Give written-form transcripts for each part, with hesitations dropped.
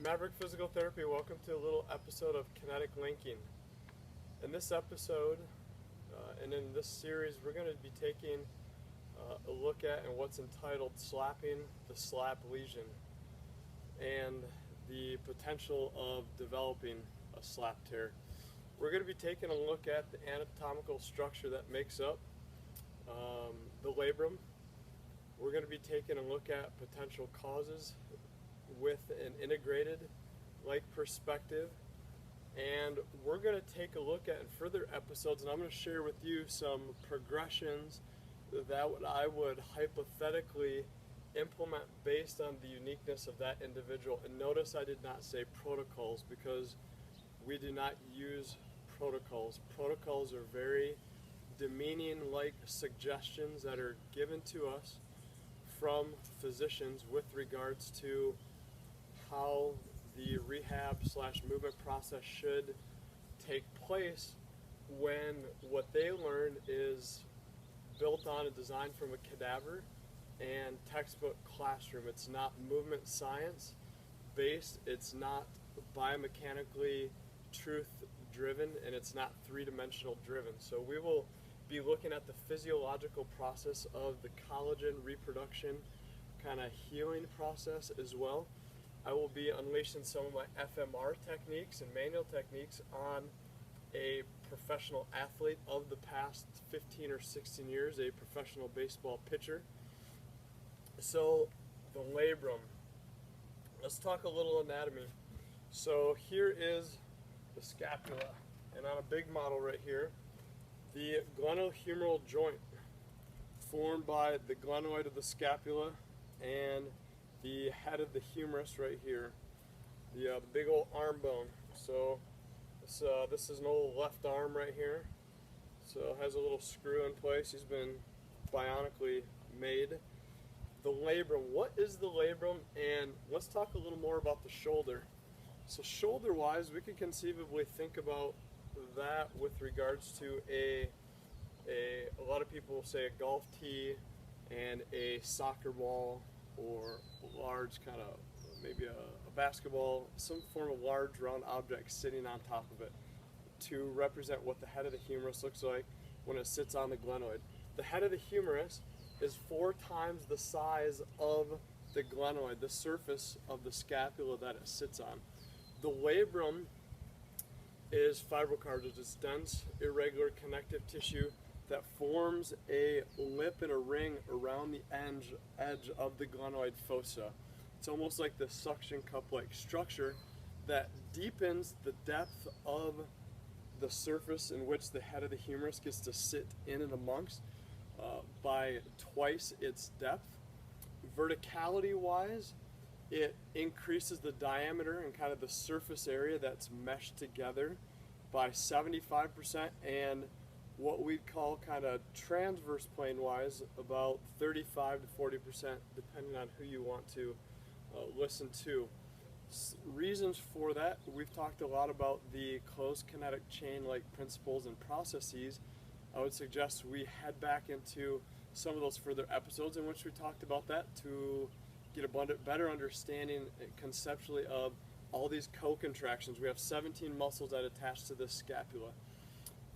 Maverick Physical Therapy. Welcome to a little episode of Kinetic Linking. In this episode, and in this series, we're going to be taking a look at and what's entitled Slapping the Slap Lesion and the potential of developing a slap tear. We're going to be taking a look at the anatomical structure that makes up the labrum. We're going to be taking a look at potential causes with an integrated like perspective, and we're going to take a look at in further episodes, and I'm going to share with you some progressions that I would hypothetically implement based on the uniqueness of that individual. And notice I did not say protocols, because we do not use protocols. Protocols are very demeaning like suggestions that are given to us from physicians with regards to how the rehab / movement process should take place, when what they learn is built on and designed from a cadaver and textbook classroom. It's not movement science based, it's not biomechanically truth driven, and it's not three-dimensional driven. So we will be looking at the physiological process of the collagen reproduction kind of healing process as well. I will be unleashing some of my FMR techniques and manual techniques on a professional athlete of the past 15 or 16 years, a professional baseball pitcher. So the labrum, let's talk a little anatomy. So here is the scapula, and on a big model right here, the glenohumeral joint formed by the glenoid of the scapula and the head of the humerus right here, the big old arm bone. So this is an old left arm right here. So it has a little screw in place. He's been bionically made. The labrum, what is the labrum? And let's talk a little more about the shoulder. So shoulder wise, we could conceivably think about that with regards to a lot of people will say a golf tee and a soccer ball, or a large kind of maybe a basketball, some form of large round object sitting on top of it, to represent what the head of the humerus looks like when it sits on the glenoid. The head of the humerus is 4 times the size of the glenoid, the surface of the scapula that it sits on. The labrum is fibrocartilage. It's dense, irregular connective tissue that forms a lip and a ring around the edge of the glenoid fossa. It's almost like the suction cup-like structure that deepens the depth of the surface in which the head of the humerus gets to sit in and amongst by twice its depth. Verticality-wise, it increases the diameter and kind of the surface area that's meshed together by 75%, and what we'd call kind of transverse plane wise about 35 to 40%, depending on who you want to listen to. Reasons for that, we've talked a lot about the closed kinetic chain like principles and processes. I would suggest we head back into some of those further episodes in which we talked about that, to get a better understanding conceptually of all these co-contractions. We have 17 muscles that attach to the scapula.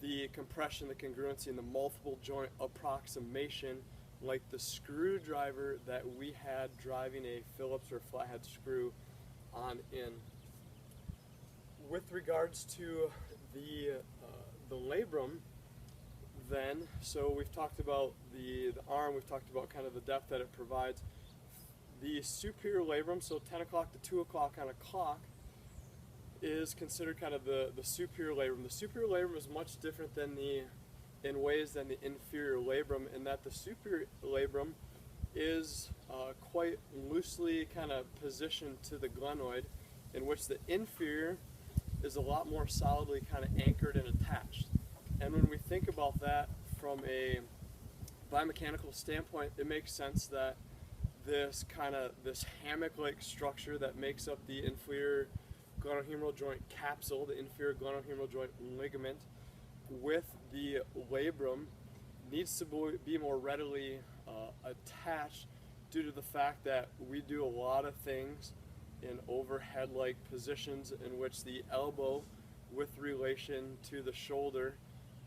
The compression, the congruency, and the multiple joint approximation, like the screwdriver that we had driving a Phillips or flathead screw on in. With regards to the labrum, then, so we've talked about the arm, we've talked about kind of the depth that it provides. The superior labrum, so 10 o'clock to 2 o'clock on a clock, is considered kind of the superior labrum. The superior labrum is much different than in ways than the inferior labrum, in that the superior labrum is quite loosely kind of positioned to the glenoid, in which the inferior is a lot more solidly kind of anchored and attached. And when we think about that from a biomechanical standpoint, it makes sense that this hammock-like structure that makes up the inferior glenohumeral joint capsule, the inferior glenohumeral joint ligament, with the labrum needs to be more readily attached, due to the fact that we do a lot of things in overhead-like positions in which the elbow with relation to the shoulder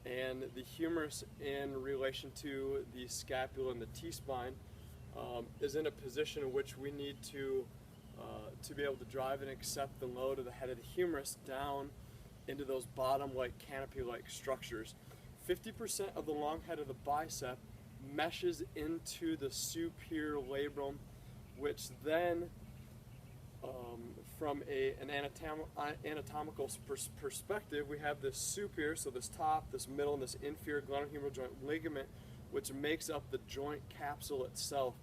and the humerus in relation to the scapula and the T-spine is in a position in which we need to be able to drive and accept the load of the head of the humerus down into those bottom-like canopy-like structures. 50% of the long head of the bicep meshes into the superior labrum, which then, from an anatomical perspective, we have this superior, so this top, this middle, and this inferior glenohumeral joint ligament, which makes up the joint capsule itself.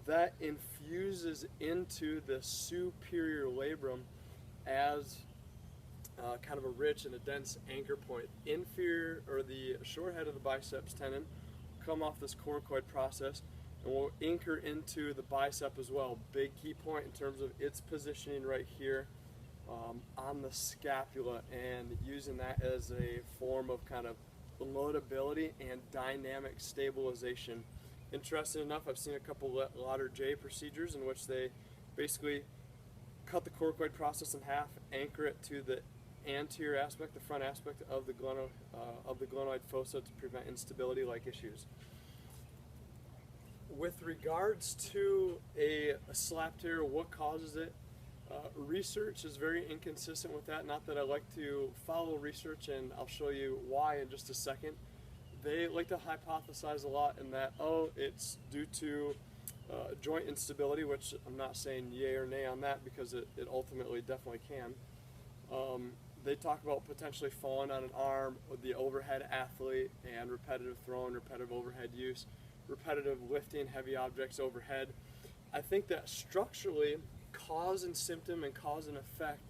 That infuses into the superior labrum as kind of a rich and a dense anchor point. Inferior, or the short head of the biceps tendon, come off this coracoid process and will anchor into the bicep as well. Big key point in terms of its positioning right here on the scapula, and using that as a form of kind of loadability and dynamic stabilization. Interesting enough, I've seen a couple Lauder J procedures in which they basically cut the coracoid process in half, anchor it to the anterior aspect, the front aspect of the glenoid fossa to prevent instability-like issues. With regards to a slap tear, what causes it? Research is very inconsistent with that. Not that I like to follow research, and I'll show you why in just a second. They like to hypothesize a lot in that, it's due to joint instability, which I'm not saying yay or nay on that, because it ultimately definitely can. They talk about potentially falling on an arm, the overhead athlete, and repetitive throwing, repetitive overhead use, repetitive lifting heavy objects overhead. I think that structurally, cause and symptom and cause and effect,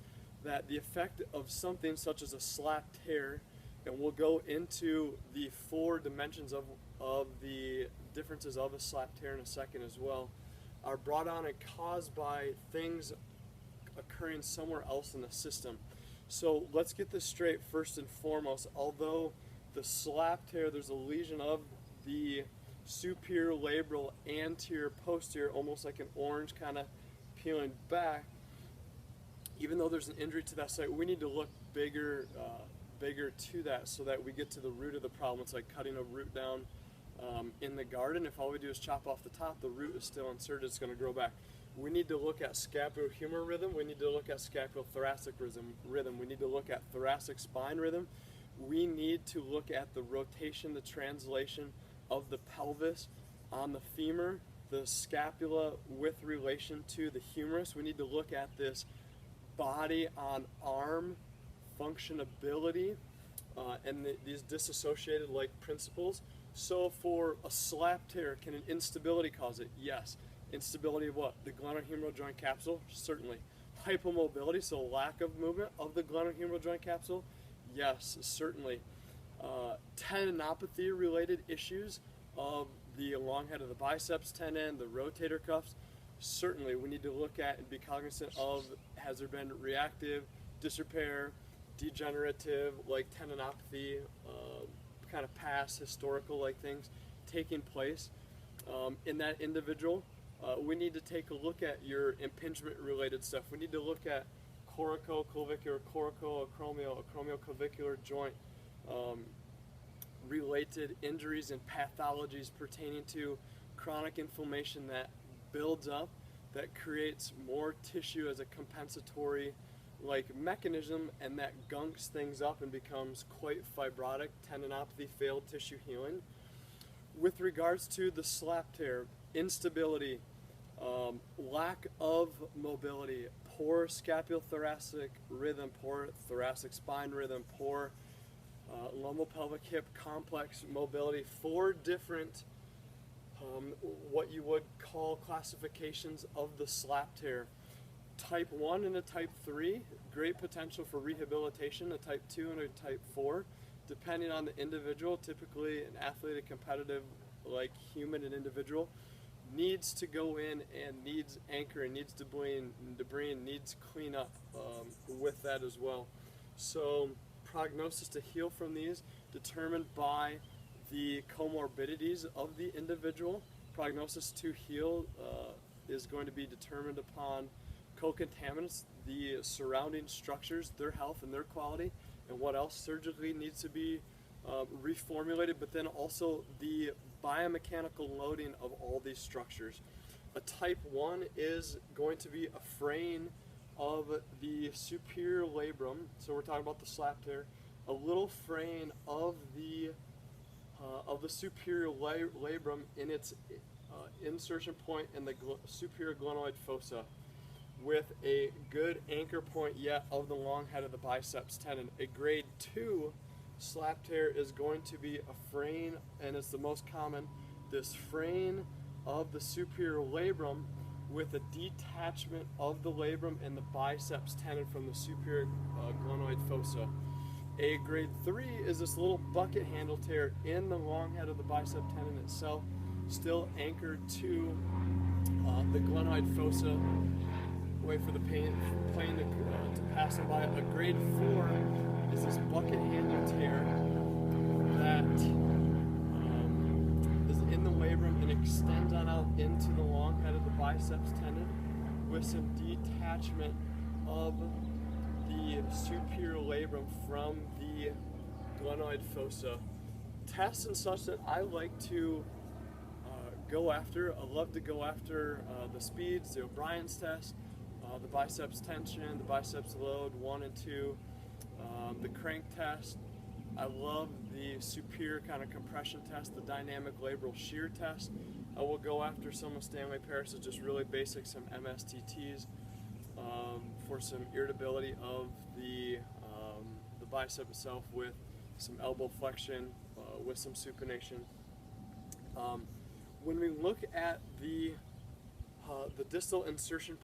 that the effect of something such as a slap tear, and we'll go into the 4 dimensions of the differences of a slap tear in a second as well, are brought on and caused by things occurring somewhere else in the system. So let's get this straight first and foremost. Although the slap tear, there's a lesion of the superior labral anterior posterior, almost like an orange kind of peeling back, even though there's an injury to that site, we need to look bigger to that so that we get to the root of the problem. It's like cutting a root down in the garden. If all we do is chop off the top, the root is still inserted, it's going to grow back. We need to look at scapulohumeral rhythm, we need to look at scapulothoracic rhythm, we need to look at thoracic spine rhythm, we need to look at the rotation, the translation of the pelvis on the femur, the scapula with relation to the humerus. We need to look at this body on arm functionability and these disassociated like principles. So for a slap tear, can an instability cause it? Yes. Instability of what? The glenohumeral joint capsule? Certainly. Hypomobility, so lack of movement of the glenohumeral joint capsule? Yes, certainly. Tendinopathy related issues of the long head of the biceps tendon, the rotator cuffs? Certainly. We need to look at and be cognizant of, has there been reactive, disrepair, degenerative, like tendinopathy, kind of past historical like things taking place in that individual. We need to take a look at your impingement related stuff. We need to look at coracoclavicular, acromioclavicular joint related injuries and pathologies pertaining to chronic inflammation that builds up, that creates more tissue as a compensatory like mechanism, and that gunks things up and becomes quite fibrotic, tendinopathy, failed tissue healing. With regards to the slap tear, instability, lack of mobility, poor scapulothoracic rhythm, poor thoracic spine rhythm, poor lumbo-pelvic hip complex mobility. 4 different what you would call classifications of the slap tear. Type 1 and a type 3, great potential for rehabilitation. A type 2 and a type 4, depending on the individual. Typically an athlete, a competitive like human and individual, needs to go in and needs anchoring, needs debris, and needs cleanup with that as well. So prognosis to heal from these determined by the comorbidities of the individual. Prognosis to heal is going to be determined upon co-contaminants, the surrounding structures, their health and their quality, and what else surgically needs to be reformulated, but then also the biomechanical loading of all these structures. A type 1 is going to be a fraying of the superior labrum, so we're talking about the slap tear, a little fraying of the superior labrum in its insertion point in the superior glenoid fossa, with a good anchor point yet of the long head of the biceps tendon. A grade 2 slap tear is going to be a fraying, and it's the most common, this fraying of the superior labrum with a detachment of the labrum and the biceps tendon from the superior glenoid fossa. A grade 3 is this little bucket handle tear in the long head of the bicep tendon itself, still anchored to the glenoid fossa. Wait for the plane to pass them by. A grade 4 is this bucket handle tear that is in the labrum and extends on out into the long head of the biceps tendon with some detachment of the superior labrum from the glenoid fossa. Tests and such that I like to go after. I love to go after the speeds, the O'Brien's test, the biceps tension, the biceps load 1 and 2, the crank test. I love the superior kind of compression test, the dynamic labral shear test. I will go after some of Stanley Paris, just really basic, some MSTTs for some irritability of the bicep itself with some elbow flexion, with some supination. When we look at the distal insertion